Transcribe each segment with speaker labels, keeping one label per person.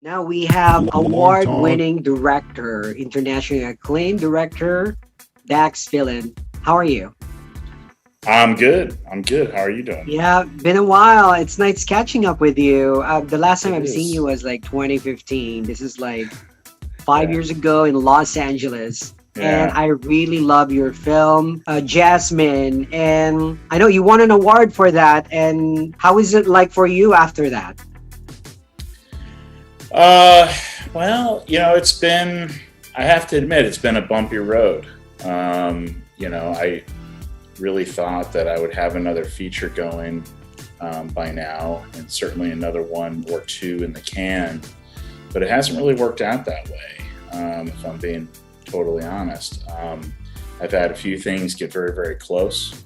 Speaker 1: Now we have
Speaker 2: Long Talk.
Speaker 1: award-winning director, internationally acclaimed director, Dax Phelan. How are you?
Speaker 3: I'm good. I'm good. How are you doing?
Speaker 1: Yeah, been a while. It's nice catching up with you. The last time
Speaker 3: It
Speaker 1: I've seen you
Speaker 3: is.
Speaker 1: was like 2015. This is like five
Speaker 3: Yeah.
Speaker 1: years ago in Los Angeles. And
Speaker 3: Yeah.
Speaker 1: I really love your film, Jasmine. And I know you won an award for that. And how is it like for you after that?
Speaker 3: Uh, it's been, I have to admit, it's been a bumpy road. I really thought that I would have another feature going by now, and certainly another one or two in the can, but it hasn't really worked out that way, if I'm being totally honest. I've had a few things get very, very close,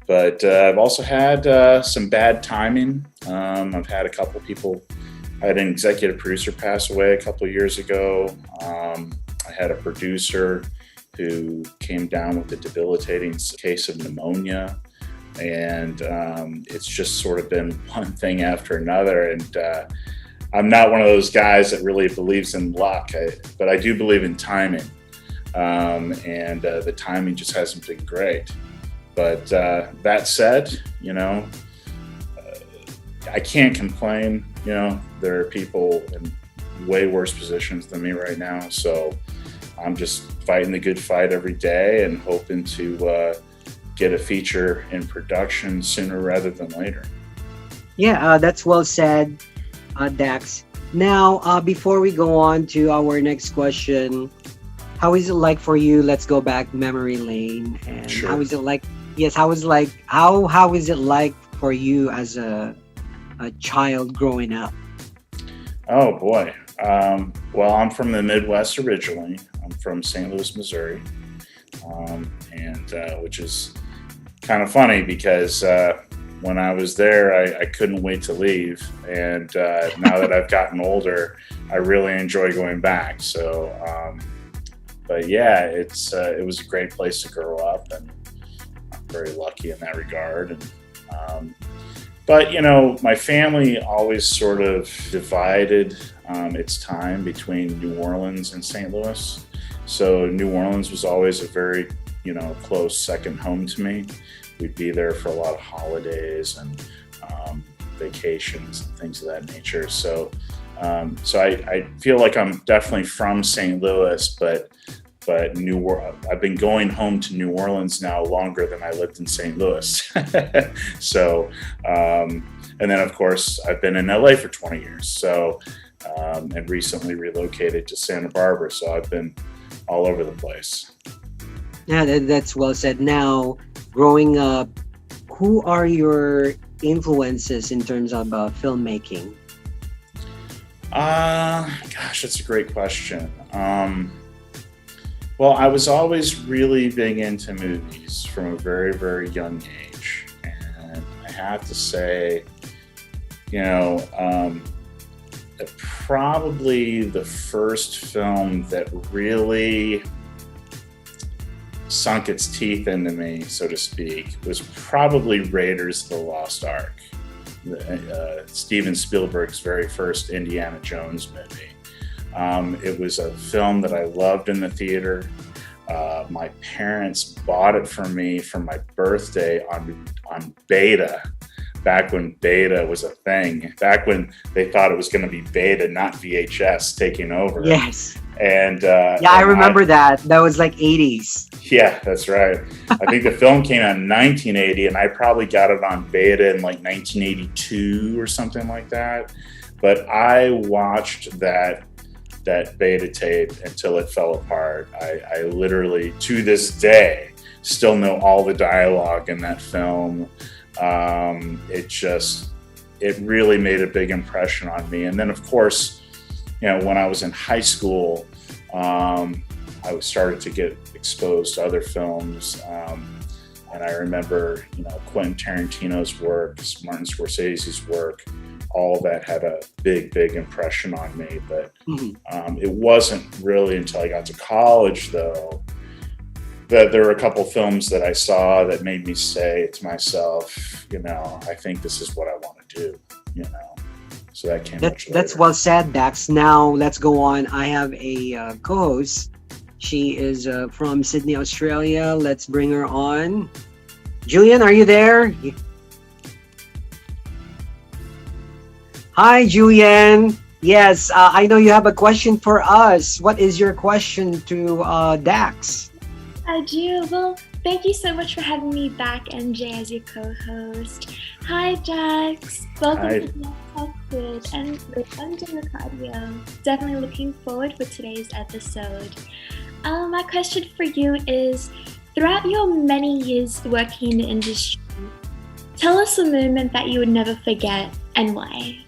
Speaker 3: but I've also had some bad timing. I've had a couple people. I had an executive producer pass away a couple of years ago. I had a producer who came down with a debilitating case of pneumonia. And it's just sort of been one thing after another. And I'm not one of those guys that really believes in luck, but I do believe in timing. And the timing just hasn't been great. But that said, I can't complain. There are people in way worse positions than me right now. So I'm just fighting the good fight every day and hoping to get a feature in production sooner rather than later.
Speaker 1: Yeah, that's well said, Dax. Now, before we go on to our next question, how is it like for you? Let's go back memory lane. And how
Speaker 3: Sure.
Speaker 1: is it like? Yes, how is it like for you as a child growing up?
Speaker 3: Oh boy. Well, I'm from the Midwest originally. I'm from St. Louis, Missouri, and which is kind of funny because when I was there, I couldn't wait to leave. And now that I've gotten older, I really enjoy going back. But yeah, it was a great place to grow up, and I'm very lucky in that regard. Um, but my family always sort of divided its time between New Orleans and St. Louis. So New Orleans was always a very close second home to me. We'd be there for a lot of holidays and vacations and things of that nature. So I feel like I'm definitely from St. Louis, but I've been going home to New Orleans now longer than I lived in St. Louis. so, and then of course I've been in LA for 20 years. So, and recently relocated to Santa Barbara. So I've been all over the place.
Speaker 1: Yeah, that's well said. Now, growing up, who are your influences in terms of filmmaking?
Speaker 3: Gosh, that's a great question. Well, I was always really big into movies from a very, very young age. And I have to say, you know, um, probably the first film that really sunk its teeth into me, so to speak, was probably Raiders of the Lost Ark, Steven Spielberg's very first Indiana Jones movie. It was a film that I loved in the theater. My parents bought it for me for my birthday on Beta, back when Beta was a thing, back when they thought it was going to be Beta, not VHS, taking over.
Speaker 1: Yes.
Speaker 3: And
Speaker 1: Yeah, I
Speaker 3: I
Speaker 1: remember that. That was like 80s.
Speaker 3: yeah, that's right. I think the film came out in 1980, and I probably got it on Beta in like 1982 or something like that. But I watched that beta tape until it fell apart. I literally, to this day, still know all the dialogue in that film. It really made a big impression on me. And then, of course, when I was in high school, I started to get exposed to other films. And I remember, Quentin Tarantino's work, Martin Scorsese's work, all that had a big, big impression on me. But
Speaker 1: Mhm.
Speaker 3: it wasn't really until I got to college, though, that there were a couple films that I saw that made me say to myself, I think this is what I want to do, you know. So that came
Speaker 1: That
Speaker 3: much later.
Speaker 1: that's well said, Dax. Now let's go on. I have a co-host. She is from Sydney, Australia. Let's bring her on. Julian, are you there? Hi, Julian. Yes, I know you have a question for us. What is your question to Dax?
Speaker 2: I do. Well, thank you so much for having me back, MJ, as your co-host. Hi, Dax. Welcome
Speaker 3: Hi.
Speaker 2: to the Talk with MJ Ricardio. Definitely looking forward for today's episode. My question for you is, throughout your many years working in the industry, tell us a moment that you would never forget and why.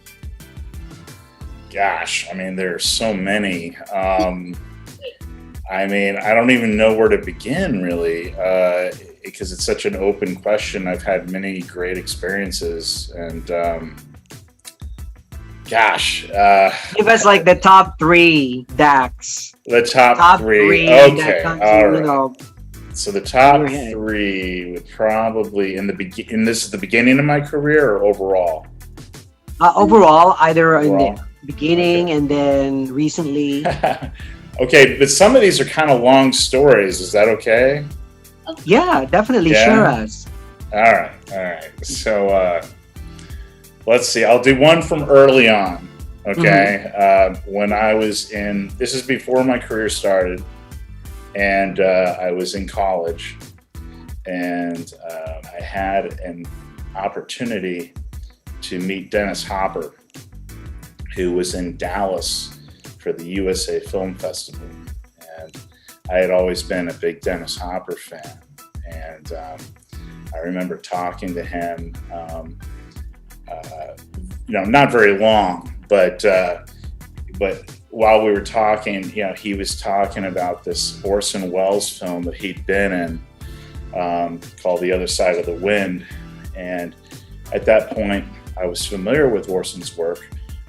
Speaker 3: Gosh, I mean, there are so many. I mean, I don't even know where to begin, really, because it's such an open question. I've had many great experiences, and
Speaker 1: Give us like the top three, Dax.
Speaker 3: the top,
Speaker 1: Top
Speaker 3: three.
Speaker 1: that
Speaker 3: Okay,
Speaker 1: comes
Speaker 3: all
Speaker 1: in,
Speaker 3: right. So the top
Speaker 1: your head.
Speaker 3: three would probably and this is the beginning of my career or overall.
Speaker 1: Overall, either in
Speaker 3: Overall.
Speaker 1: the beginning and then recently.
Speaker 3: Okay, but some of these are kind of long stories. Is that okay?
Speaker 1: Yeah, definitely.
Speaker 3: Yeah.
Speaker 1: Share us.
Speaker 3: All right. So let's see. I'll do one from early on. Okay, when I was this is before my career started, and I was in college, and I had an opportunity to meet Dennis Hopper, who was in Dallas for the USA Film Festival. And I had always been a big Dennis Hopper fan. And I remember talking to him, not very long, but while we were talking, he was talking about this Orson Welles film that he'd been in called The Other Side of the Wind. And at that point, I was familiar with Orson's work.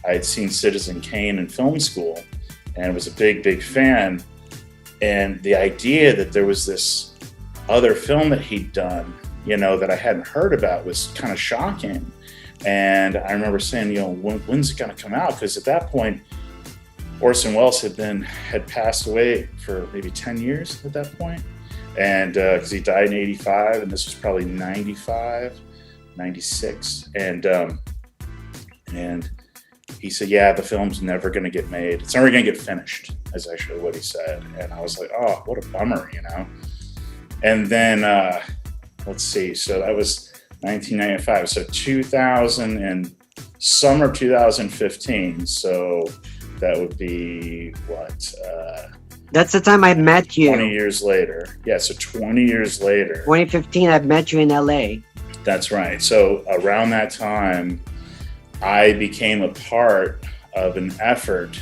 Speaker 3: I had seen Citizen Kane in film school and was a big fan. And the idea that there was this other film that he'd done, that I hadn't heard about was kind of shocking. And I remember saying, when's it going to come out? Because at that point, Orson Welles had passed away for maybe 10 years at that point. And because he died in 85, and this was probably 95, 96. And he said, yeah, the film's never going to get made. It's never going to get finished, is actually what he said. And I was like, oh, what a bummer, And then, let's see. So that was 1995. So 2000 and summer 2015. So that would be what?
Speaker 1: That's the time I met you.
Speaker 3: 20 years later. Yeah, so 20 years later.
Speaker 1: 2015, I met you in LA.
Speaker 3: That's right. So around that time, I became a part of an effort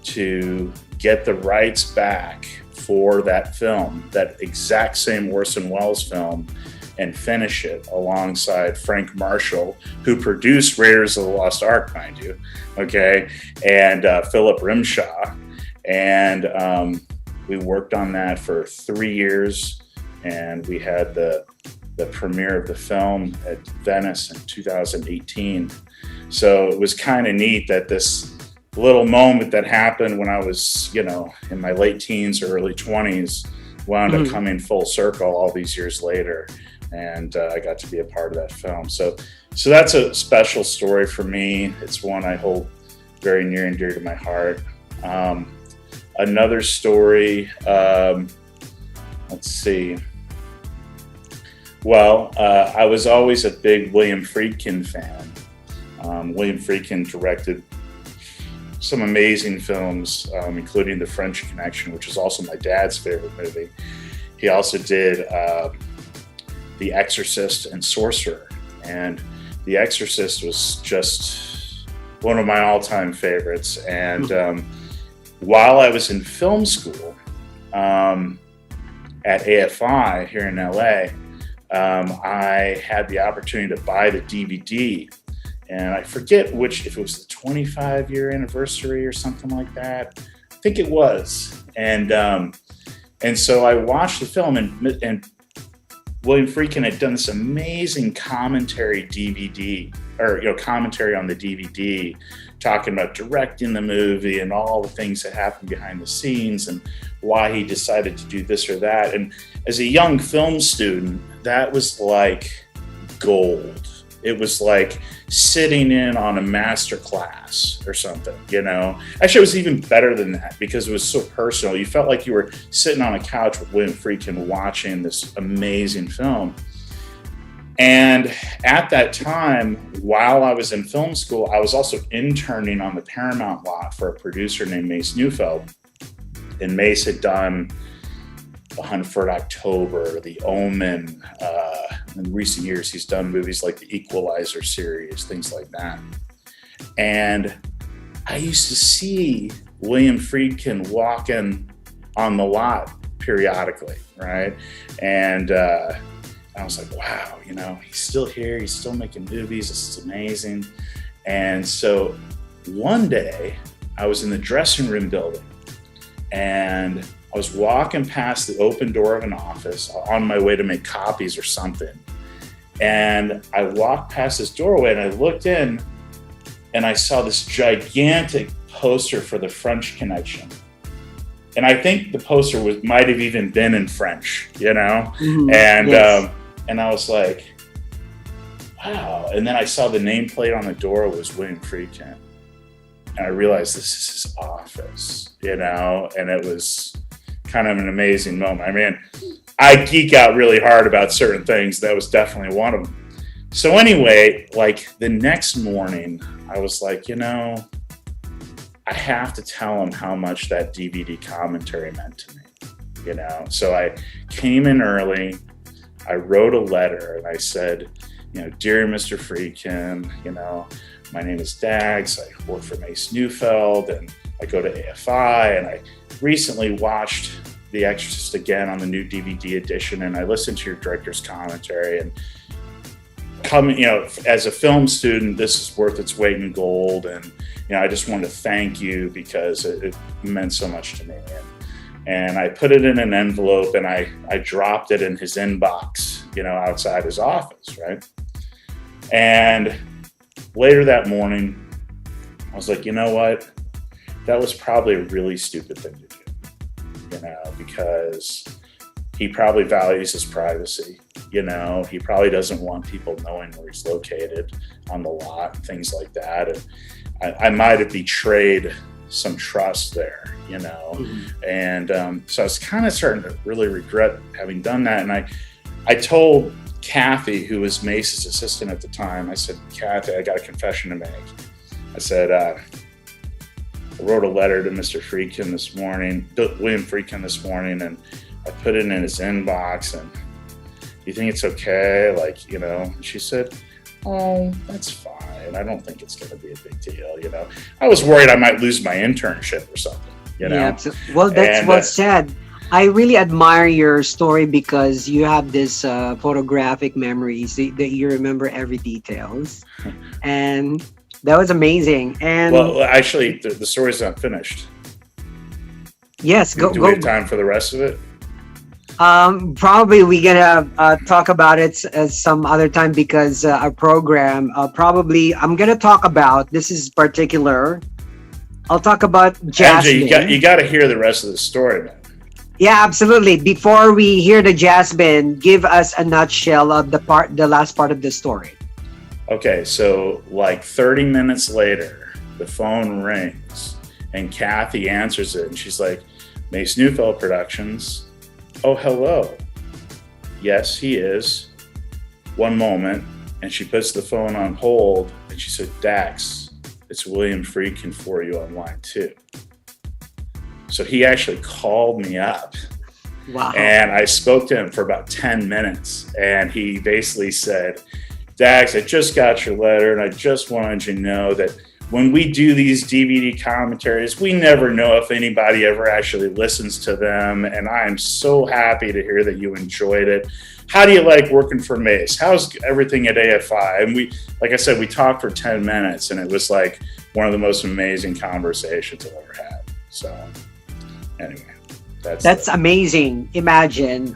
Speaker 3: to get the rights back for that film, that exact same Orson Welles film, and finish it alongside Frank Marshall, who produced Raiders of the Lost Ark, mind you, okay, and Philip Rimshaw. And we worked on that for 3 years, and we had the premiere of the film at Venice in 2018. So it was kind of neat that this little moment that happened when I was, in my late teens or early 20s wound up coming full circle all these years later. And I got to be a part of that film. So that's a special story for me. It's one I hold very near and dear to my heart. Another story, let's see. Well, I was always a big William Friedkin fan. William Friedkin directed some amazing films, including The French Connection, which is also my dad's favorite movie. He also did The Exorcist and Sorcerer. And The Exorcist was just one of my all-time favorites. And while I was in film school at AFI here in LA, I had the opportunity to buy the DVD. And I forget if it was the 25-year anniversary or something like that. I think it was. And so I watched the film, and William Friedkin had done this amazing commentary DVD, or commentary on the DVD talking about directing the movie and all the things that happened behind the scenes and why he decided to do this or that. And as a young film student, that was like gold. It was like sitting in on a master class or something, you know. Actually, it was even better than that because it was so personal. You felt like you were sitting on a couch with William Friedkin watching this amazing film. And at that time, while I was in film school, I was also interning on the Paramount lot for a producer named Mace Neufeld. And Mace had done The Hunt for Red October, The Omen. In recent years, he's done movies like the Equalizer series, things like that. And I used to see William Friedkin walking on the lot periodically, right? And I was like, wow, you know, he's still here. He's still making movies. This is amazing. And so one day I was in the dressing room building and I was walking past the open door of an office on my way to make copies or something. And I walked past this doorway and I looked in and I saw this gigantic poster for the French Connection. And I think the poster might have even been in French, you know? Mm-hmm. And yes. And I was like, wow. And then I saw the nameplate on the door was William Friedkin. And I realized this is his office, you know? And it was kind of an amazing moment. I mean, I geek out really hard about certain things. That was definitely one of them. So anyway, like the next morning, I was like, you know, I have to tell him how much that DVD commentary meant to me, you know? So I came in early. I wrote a letter and I said, you know, dear Mr. Friedkin, you know, my name is Dax. I work for Mace Neufeld and I go to AFI and I recently watched The Exorcist again on the new DVD edition and I listened to your director's commentary and you know, as a film student, this is worth its weight in gold. And, you know, I just wanted to thank you because it meant so much to me. And I put it in an envelope and I dropped it in his inbox, you know, outside his office, right? And later that morning, I was like, you know what? That was probably a really stupid thing to do, you know, because he probably values his privacy, you know, he probably doesn't want people knowing where he's located on the lot, things like that. And I might have betrayed some trust there, you know. Mm-hmm. And so I was kind of starting to really regret having done that. And I told Kathy, who was Mace's assistant at the time, I said, Kathy, I got a confession to make. I said, I wrote a letter to Mr. Friedkin this morning, William Friedkin this morning, and I put it in his inbox. And do you think it's okay? Like, you know, and she said, oh, that's fine. I don't think it's going to be a big deal, you know. I was worried I might lose my internship or something, you know. Yeah,
Speaker 1: well, that's well said. I really admire your story because you have this photographic memories that you remember every details, and that was amazing. And
Speaker 3: well, actually, the story's not finished.
Speaker 1: Yes,
Speaker 3: do we have time for the rest of it?
Speaker 1: Probably we're gonna talk about it some other time because our program probably I'm gonna talk about this is particular. I'll talk about Jasmine.
Speaker 3: Andrew, you got to hear the rest of the story, man.
Speaker 1: Yeah, absolutely. Before we hear the Jasmine, give us a nutshell of the last part of the story.
Speaker 3: Okay, so like 30 minutes later, the phone rings and Kathy answers it and she's like, Mace Neufeld Productions. Oh, hello. Yes, he is. One moment. And she puts the phone on hold and she said, Dax, it's William Friedkin for you on line 2. So he actually called me up.
Speaker 1: Wow.
Speaker 3: And I spoke to him for about 10 minutes. And he basically said, Dax, I just got your letter and I just wanted you to know that when we do these DVD commentaries, we never know if anybody ever actually listens to them. And I am so happy to hear that you enjoyed it. How do you like working for Mace? How's everything at AFI? And we, like I said, we talked for 10 minutes and it was like one of the most amazing conversations I've ever had. So anyway,
Speaker 1: that's amazing. Imagine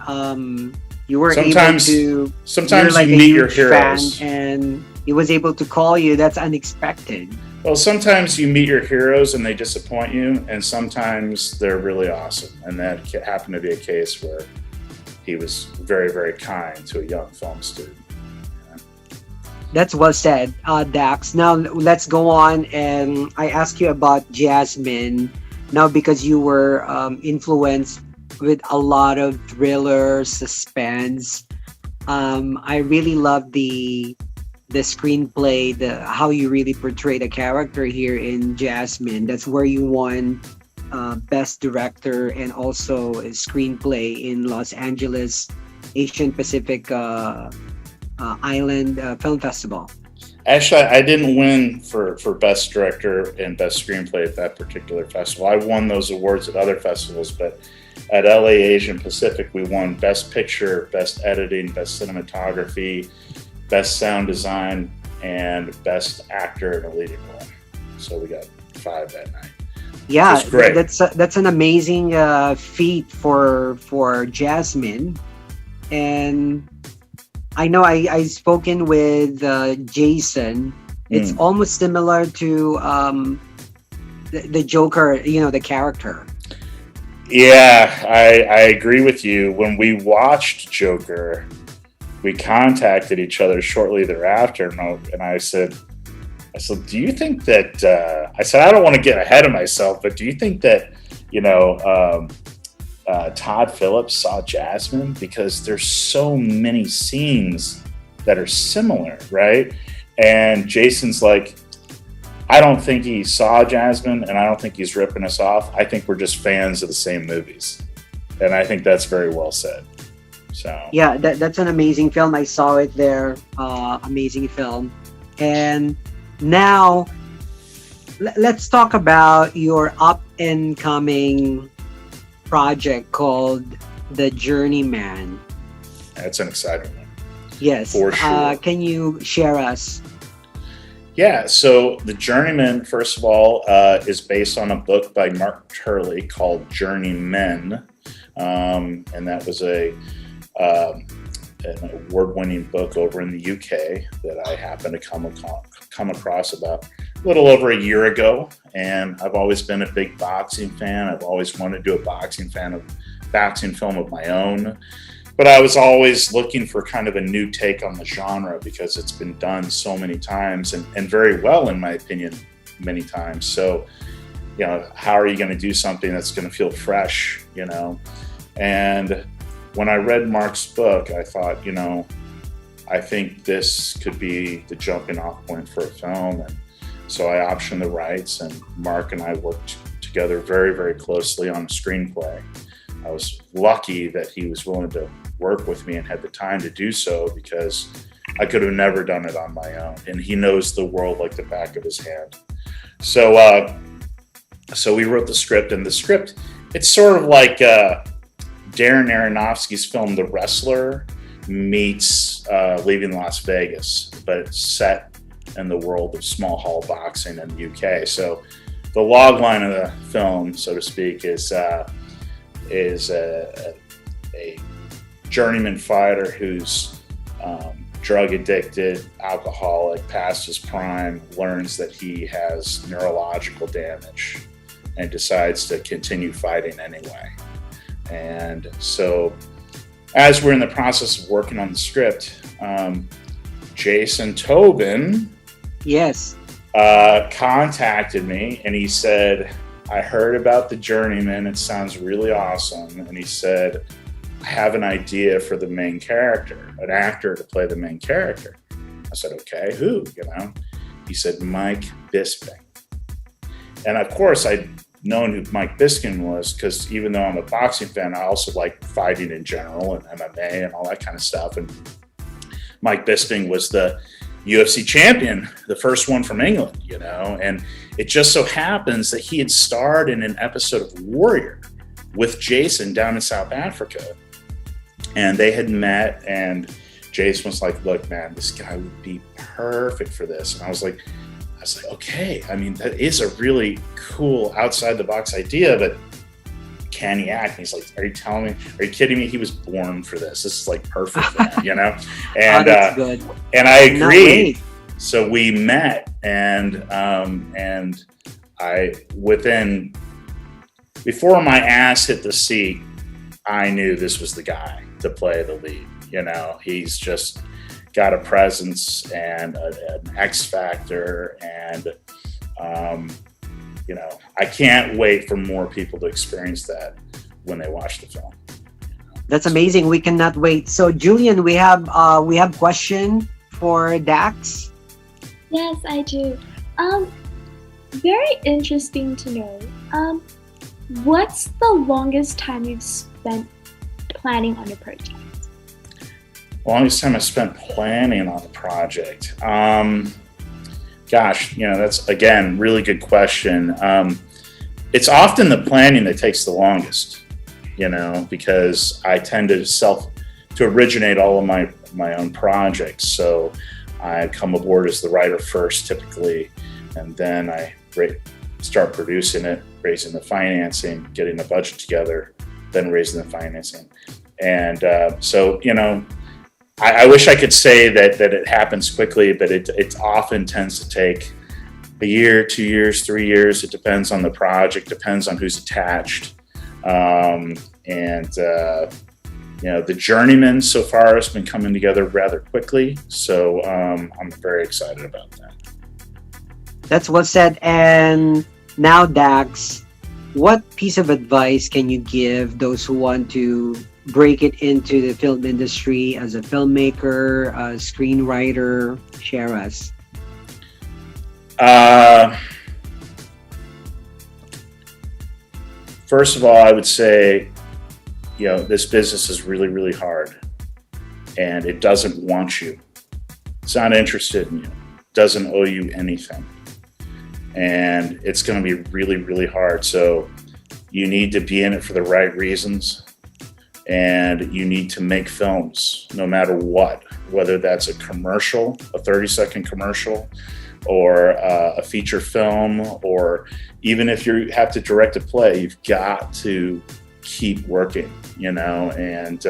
Speaker 1: you were
Speaker 3: sometimes
Speaker 1: you
Speaker 3: meet your heroes
Speaker 1: and he was able to call you. That's unexpected.
Speaker 3: Well, sometimes you meet your heroes and they disappoint you, and sometimes they're really awesome. And that happened to be a case where he was very, very kind to a young film student.
Speaker 1: That's well said, Dax. Now let's go on, and I ask you about Jasmine. Now, because you were influenced with a lot of thriller, suspense. I really love the screenplay, the how you really portray the character here in Jasmine. That's where you won Best Director and also a screenplay in Los Angeles Asian Pacific Island Film Festival.
Speaker 3: Actually, I didn't win for Best Director and Best Screenplay at that particular festival. I won those awards at other festivals, but at LA Asian Pacific, we won Best Picture, Best Editing, Best Cinematography, Best Sound Design, and Best Actor in a Leading Role. So we got 5 that night.
Speaker 1: Yeah,
Speaker 3: great.
Speaker 1: That's an amazing feat for Jasmine, and I know I spoken with Jason. It's almost similar to the Joker, the character.
Speaker 3: Yeah, I agree with you. When we watched Joker, we contacted each other shortly thereafter, and I said, do you think that, I said, I don't want to get ahead of myself, but do you think that, Todd Phillips saw Jasmine? Because there's so many scenes that are similar, right? And Jason's like, I don't think he saw Jasmine, and I don't think he's ripping us off. I think we're just fans of the same movies. And I think that's very well said. So
Speaker 1: yeah, that's an amazing film. I saw it there. Amazing film. And now let's talk about your up and coming project called The Journeyman.
Speaker 3: That's an exciting one.
Speaker 1: Yes.
Speaker 3: For sure.
Speaker 1: Can you share us?
Speaker 3: Yeah, so The Journeyman, first of all, is based on a book by Mark Turley called Journeyman. And that was an award-winning book over in the UK that I happened to come across about a little over a year ago. And I've always been a big boxing fan. I've always wanted to do a boxing film of my own. But I was always looking for kind of a new take on the genre because it's been done so many times and very well, in my opinion, many times. So, how are you going to do something that's going to feel fresh, And when I read Mark's book, I thought, I think this could be the jumping off point for a film. And so I optioned the rights, and Mark and I worked together very, very closely on a screenplay. I was lucky that he was willing to work with me and had the time to do so, because I could have never done it on my own. And he knows the world like the back of his hand. So we wrote the script, and the script, it's sort of like Darren Aronofsky's film The Wrestler meets Leaving Las Vegas, but it's set in the world of small hall boxing in the UK. So the log line of the film, so to speak, is a journeyman fighter who's drug addicted, alcoholic, past his prime, learns that he has neurological damage and decides to continue fighting anyway. And so as we're in the process of working on the script, Jason Tobin contacted me, and he said, I heard about The Journeyman. It sounds really awesome. And he said, I have an idea for the main character, an actor to play the main character. I said, okay, who? He said, Mike Bisping. And of course, I'd known who Mike Bisping was, because even though I'm a boxing fan, I also like fighting in general and MMA and all that kind of stuff. And Mike Bisping was the UFC champion, the first one from England, and it just so happens that he had starred in an episode of Warrior with Jason down in South Africa. And they had met, and Jason was like, look, man, this guy would be perfect for this. And I was like, okay, I mean, that is a really cool outside the box idea, but can he act? And he's like, are you kidding me? He was born for this. This is like perfect for him, And,
Speaker 1: that's good.
Speaker 3: And I agreed. So we met and before my ass hit the seat, I knew this was the guy to play the lead. You know, he's just got a presence and an X factor, and you know, I can't wait for more people to experience that when they watch the film.
Speaker 1: That's amazing. We cannot wait. So, Julian, we have question for Dax.
Speaker 2: Yes, I do. Very interesting to know. What's the longest time you've spent planning on a project?
Speaker 3: Longest time I spent planning on a project. Gosh, you know, that's, again, really good question. It's often the planning that takes the longest, you know, because I tend to originate all of my own projects. So I come aboard as the writer first, typically, and then I start producing it, raising the financing, getting the budget together, then raising the financing. And so, you know, I wish I could say that it happens quickly, but it often tends to take a year, 2 years, 3 years. It depends on the project, depends on who's attached. You know, the Journeyman so far has been coming together rather quickly. So I'm very excited about that.
Speaker 1: That's well said. And now, Dax, what piece of advice can you give those who want to break it into the film industry as a filmmaker, a screenwriter? Share us.
Speaker 3: First of all, I would say, you know, this business is really, really hard, and it doesn't want you. It's not interested in you. It doesn't owe you anything. And it's going to be really, really hard. So you need to be in it for the right reasons, and you need to make films no matter what, whether that's a commercial, a 30-second commercial, or a feature film, or even if you have to direct a play, you've got to keep working, you know. And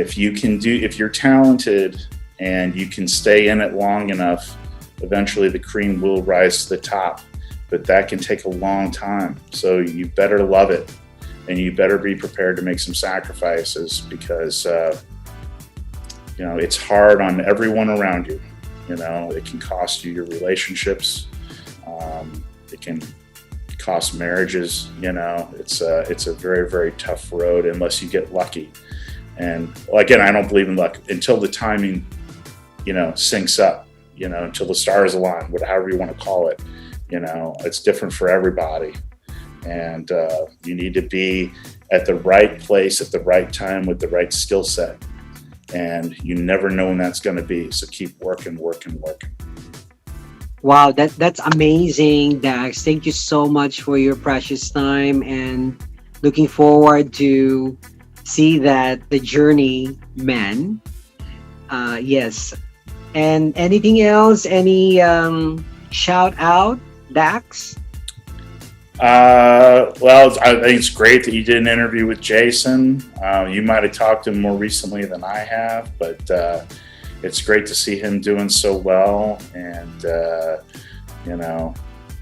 Speaker 3: if you're talented and you can stay in it long enough, eventually the cream will rise to the top, but that can take a long time. So you better love it, and you better be prepared to make some sacrifices, because you know, it's hard on everyone around you. You know, it can cost you your relationships. It can cost marriages. You know, it's a very, very tough road unless you get lucky. And again, I don't believe in luck until the timing, you know, syncs up. You know, until the stars align, however you want to call it. You know, it's different for everybody, and you need to be at the right place at the right time with the right skill set. And you never know when that's going to be. So keep working.
Speaker 1: Wow, that's amazing, Dax. Thank you so much for your precious time, and looking forward to see that the Journeyman. Yes. And anything else? Any shout out, Dax?
Speaker 3: Well, I think it's great that you did an interview with Jason. You might have talked to him more recently than I have, but it's great to see him doing so well, and you know,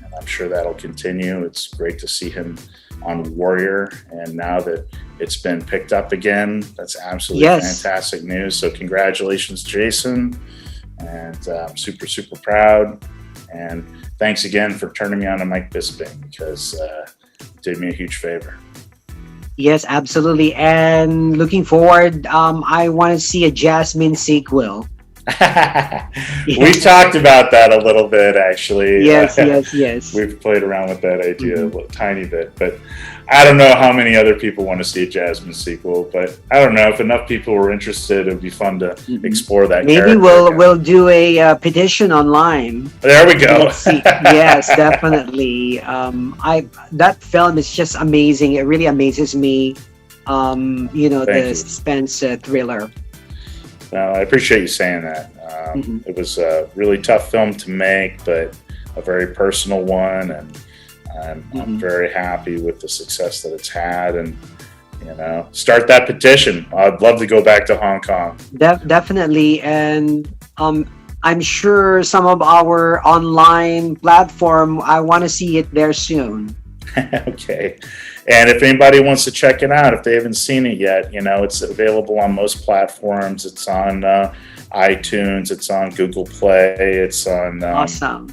Speaker 3: and I'm sure that'll continue. It's great to see him on Warrior, and now that it's been picked up again, that's absolutely fantastic news. So congratulations, Jason, and I'm super, super proud. And thanks again for turning me on to Mike Bisping, because it did me a huge favor.
Speaker 1: Yes, absolutely. And looking forward, I want to see a Jasmine sequel.
Speaker 3: We talked about that a little bit, actually.
Speaker 1: Yes.
Speaker 3: We've played around with that idea a little, tiny bit, but I don't know how many other people want to see a Jasmine sequel. But I don't know if enough people were interested. It'd be fun to explore that.
Speaker 1: Maybe we'll do a petition online.
Speaker 3: There we go.
Speaker 1: Let's see. Yes, definitely. That film is just amazing. It really amazes me. You know, the suspense thriller.
Speaker 3: Well, I appreciate you saying that. It was a really tough film to make, but a very personal one, and I'm very happy with the success that it's had. And you know, start that petition. I'd love to go back to Hong Kong.
Speaker 1: Definitely, and I'm sure some of our online platform, I want to see it there soon.
Speaker 3: Okay. And if anybody wants to check it out, if they haven't seen it yet, it's available on most platforms. It's on iTunes, it's on Google Play, it's on.
Speaker 1: Awesome.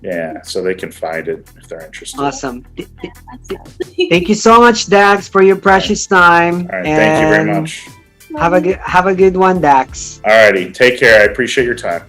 Speaker 3: Yeah, so they can find it if they're interested.
Speaker 1: Awesome. Thank you so much, Dax, for your precious time.
Speaker 3: All right, thank you very much.
Speaker 1: Have a good one, Dax.
Speaker 3: All righty, take care. I appreciate your time.